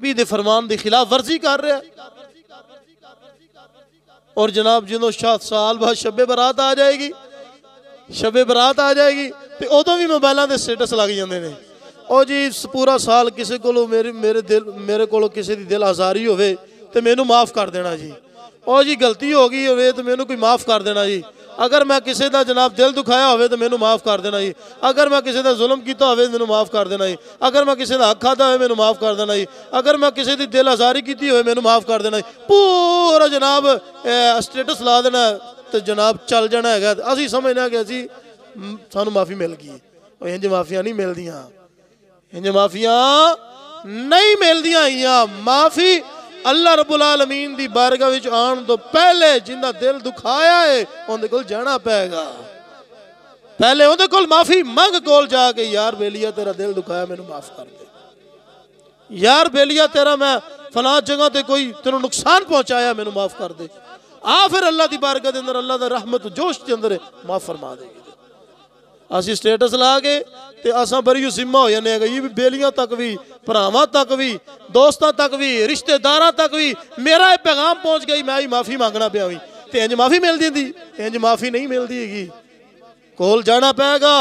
नबी दे फरमान दी खिलाफ वर्जी कर रहा है। और जनाब जो साल बाद शबे बरात आ जाएगी, शबे बरात आ जाएगी तो उदों भी मोबाइलों के स्टेटस लग जाते हैं। और जी पूरा साल किसी को मेरे को किसी की दिल आजारी होवे तो मैनू माफ़ कर देना जी। और जी गलती हो गई होवे तो मैनू कोई माफ़ कर देना जी। अगर मैं किसी का जनाब दिल दुखाया होवे तो मैनू माफ़ कर देना जी। अगर मैं किसी का जुल्म किया होवे तो मैनू माफ़ कर देना जी। अगर मैं किसी का हक खादा होवे मैनू माफ़ कर देना जी। अगर मैं किसी की दिल आजारी की होवे मैनू माफ़ कर देना जी। पूरा जनाब स्टेटस ला देना तो जनाब चल जाना है। असी समझना कि असी सानू माफ़ी मिल गई। और इंज माफ़ियाँ नहीं मिलदियाँ, इंज माफ़ियाँ नहीं मिलदियाँ। माफ़ी अल्लाह रब्बुल आलमीन दी बारगाह विच आने तो पहले जिंदा दिल दुखाया है उनके कोल जाना पेगा। पहले उनके कोल माफ़ी मंग कोल जाके, यार बेलिया तेरा दिल दुखाया मैनू माफ़ कर दे, यार बेलिया तेरा मैं फलां जगह ते कोई तेनों नुकसान पहुंचाया मैनू माफ़ कर दे। आ फिर अल्लाह दी बारगाह दे अंदर अल्लाह दा रहमत जोश के अंदर माफ़ फरमा देगी। असी स्टेटस ला के ते असा बड़ी जिम्मा हो जाने ये भी बेलियां तक भी, भरावां तक भी, दोस्तों तक भी, रिश्तेदारां तक भी मेरा पैगाम पहुंच गई, मैं ही माफ़ी मांगना पिया भी तो इंज माफ़ी मिल जाती, इंज माफ़ी नहीं मिलती हैगी। कोल जाना पेगा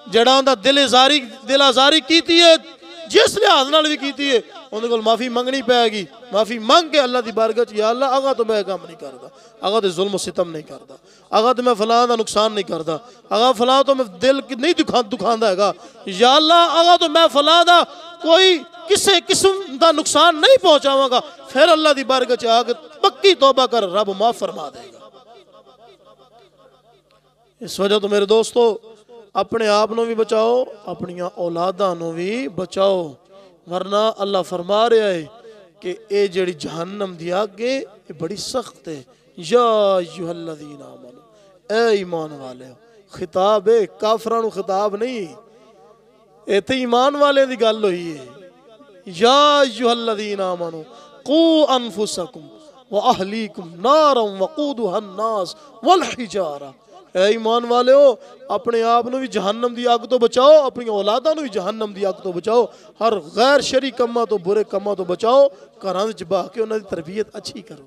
जड़ा उनका दिल आजारी की है, जिस लिहाज नाल भी की है उन्हें कोल माफ़ी मंगनी पेगी। माफ़ी मंग के अल्लाह की बारगाह च, या अल्लाह अगा तो मैं काम नहीं करता, अगा तो जुल्म सितम नहीं करता, अगा तो मैं फलां का नुकसान नहीं करता, अगा फलां तो मैं दिल नहीं दुखांदा हैगा, या अल्लाह अगा तो मैं फलां का कोई किसी किस्म का नुकसान नहीं पहुंचावांगा। फिर अल्लाह की बारगाह च आके पक्की तौबा कर, रब माफ़ फरमा देगा। इस वजह तो मेरे दोस्तों अपने आप को भी बचाओ, अपनिया औलादा को भी बचाओ, वरना अल्लाह फरमा रहा है कि ये जड़ी जहन्नम दी अग है ये बड़ी सख्त है। या अय्युहल्लज़ीना आमनू, ए ईमान वाले, खिताब है काफरां नूं खिताब नहीं, इत्थे ईमान वाले दी गल हुई है। या अय्युहल्लज़ीना आमनू कू अनफुसकुम व अहलीकुम नारम वक़ूदुहा अन्नास वल हिजारा। ऐ ईमान वाले हो, अपने आप को भी जहन्नम की अग तो बचाओ, अपनी औलादा भी जहन्नम की अग तो बचाओ, हर गैर शरी कम्मां तो बुरे कम्मां तो बचाओ, घरां विच बहा के उन्हां दी तरबियत अच्छी करो।